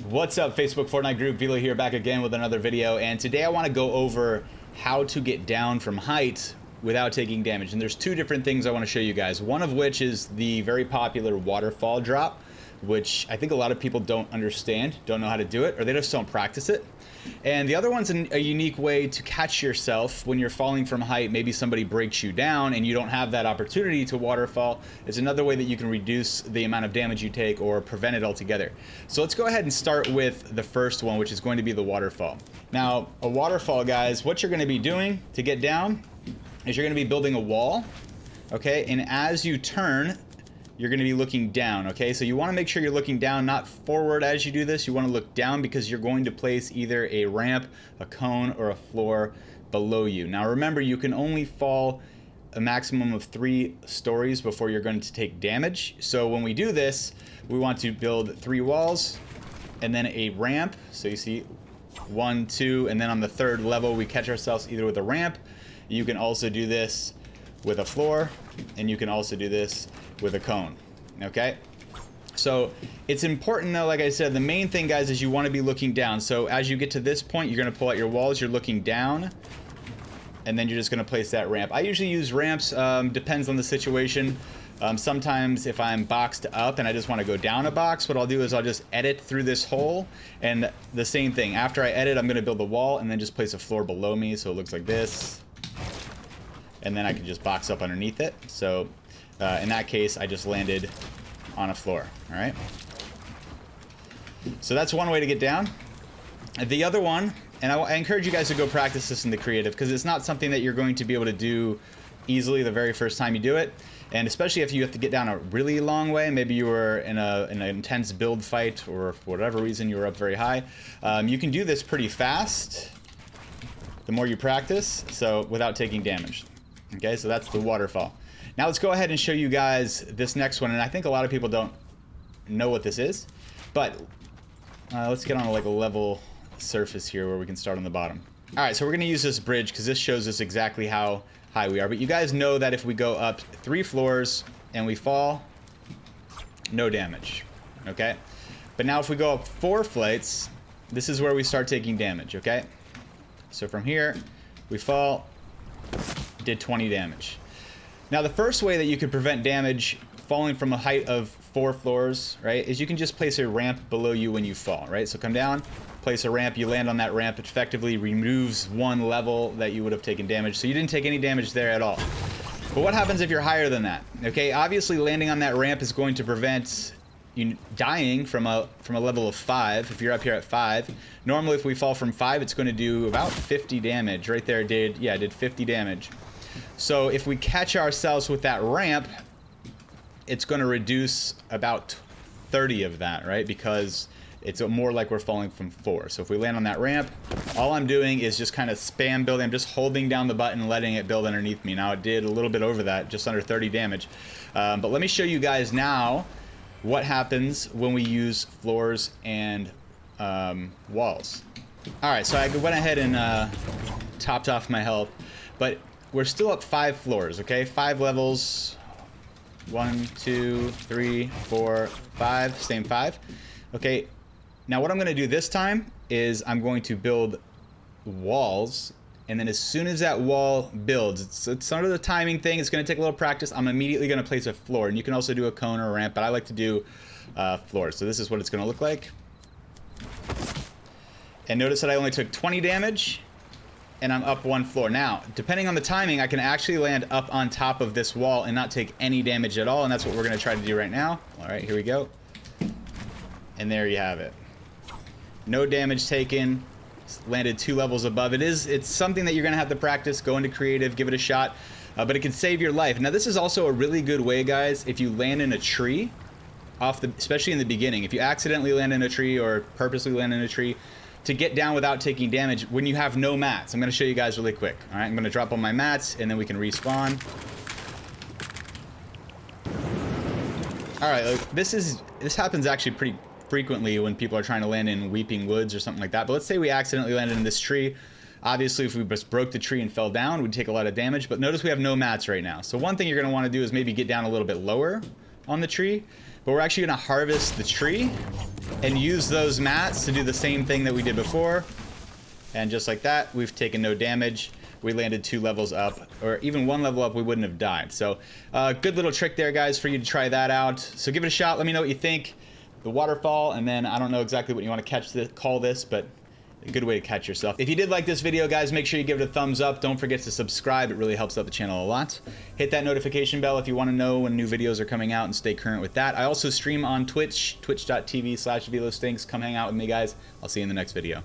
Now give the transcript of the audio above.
What's up, Facebook Fortnite group? Vilo here, back again with another video, and today I want to go over how to get down from height without taking damage. And there's two different things I want to show you guys, one of which is the very popular waterfall drop, which I think a lot of people don't understand, don't know how to do it, or they just don't practice it. And the other one's a unique way to catch yourself when you're falling from height. Maybe somebody breaks you down and you don't have that opportunity to waterfall. It's another way that you can reduce the amount of damage you take or prevent it altogether. So let's go ahead and start with the first one, which is going to be the waterfall. Now, a waterfall, guys, what you're going to be doing to get down is you're going to be building a wall, okay? And as you turn, you're going to be looking down, okay? So you want to make sure you're looking down, not forward as you do this. You want to look down because you're going to place either a ramp, a cone, or a floor below you. Now remember, you can only fall a maximum of 3 stories before you're going to take damage. So when we do this, we want to build 3 walls and then a ramp. So you see 1, 2, and then on the 3rd level, we catch ourselves either with a ramp. You can also do this with a floor, and you can also do this with a cone, okay? So it's important though, like I said, the main thing, guys, is you want to be looking down. So as you get to this point, you're going to pull out your walls, you're looking down, and then you're just going to place that ramp. I usually use ramps, depends on the situation. Sometimes if I'm boxed up and I just want to go down a box, what I'll do is I'll just edit through this hole, and the same thing. After I edit, I'm going to build a wall and then just place a floor below me, so it looks like this. And then I can just box up underneath it. So in that case, I just landed on a floor, all right? So that's one way to get down. The other one, and I encourage you guys to go practice this in the creative, because it's not something that you're going to be able to do easily the very first time you do it. And especially if you have to get down a really long way, maybe you were in an intense build fight, or for whatever reason you were up very high, you can do this pretty fast the more you practice, so without taking damage. Okay, so that's the waterfall. Now let's go ahead and show you guys this next one, and I think a lot of people don't know what this is, but let's get on like a level surface here where we can start on the bottom. All right, so we're gonna use this bridge because this shows us exactly how high we are, but you guys know that if we go up 3 floors and we fall, no damage, okay? But now if we go up 4 flights, this is where we start taking damage, okay? So from here, we fall, did 20 damage. Now the first way that you could prevent damage falling from a height of 4 floors, right, is you can just place a ramp below you when you fall, right? So come down, place a ramp, you land on that ramp, it effectively removes 1 level that you would have taken damage, so you didn't take any damage there at all. But what happens if you're higher than that? Okay, obviously landing on that ramp is going to prevent you dying from a level of 5. If you're up here at 5, normally if we fall from 5, it's going to do about 50 damage. Right there, it did 50 damage. So if we catch ourselves with that ramp, it's going to reduce about 30 of that, right? Because it's more like we're falling from 4. So if we land on that ramp, all I'm doing is just kind of spam building. I'm just holding down the button, letting it build underneath me. Now it did a little bit over that, just under 30 damage. But let me show you guys now what happens when we use floors and walls. All right, so I went ahead and topped off my health, but we're still up 5 floors, okay? 5 levels. 1, 2, 3, 4, 5. Same 5. Okay. Now what I'm going to do this time is I'm going to build walls, and then as soon as that wall builds, it's sort of the timing thing. It's going to take a little practice. I'm immediately going to place a floor, and you can also do a cone or a ramp, but I like to do floors. So this is what it's going to look like. And notice that I only took 20 damage. And I'm up 1 floor. Now, depending on the timing, I can actually land up on top of this wall and not take any damage at all, and that's what we're gonna try to do right now. All right, here we go. And there you have it. No damage taken, landed 2 levels above. It's something that you're gonna have to practice, go into creative, give it a shot, but it can save your life. Now, this is also a really good way, guys, if you land in a tree, especially in the beginning. If you accidentally land in a tree or purposely land in a tree, to get down without taking damage when you have no mats. I'm going to show you guys really quick. All right, I'm going to drop on my mats, and then we can respawn. All right, this happens actually pretty frequently when people are trying to land in Weeping Woods or something like that. But let's say we accidentally landed in this tree. Obviously, if we just broke the tree and fell down, we'd take a lot of damage. But notice we have no mats right now. So one thing you're going to want to do is maybe get down a little bit lower on the tree. but we're actually gonna harvest the tree and use those mats to do the same thing that we did before. And just like that, we've taken no damage. We landed 2 levels up, or even 1 level up, we wouldn't have died. So good little trick there, guys, for you to try that out. So give it a shot. Let me know what you think. The waterfall, and then I don't know exactly what you want to call this, but a good way to catch yourself. If you did like this video, guys, make sure you give it a thumbs up. Don't forget to subscribe. It really helps out the channel a lot. Hit that notification bell if you want to know when new videos are coming out and stay current with that. I also stream on Twitch, twitch.tv/VeloStinks. Come hang out with me, guys. I'll see you in the next video.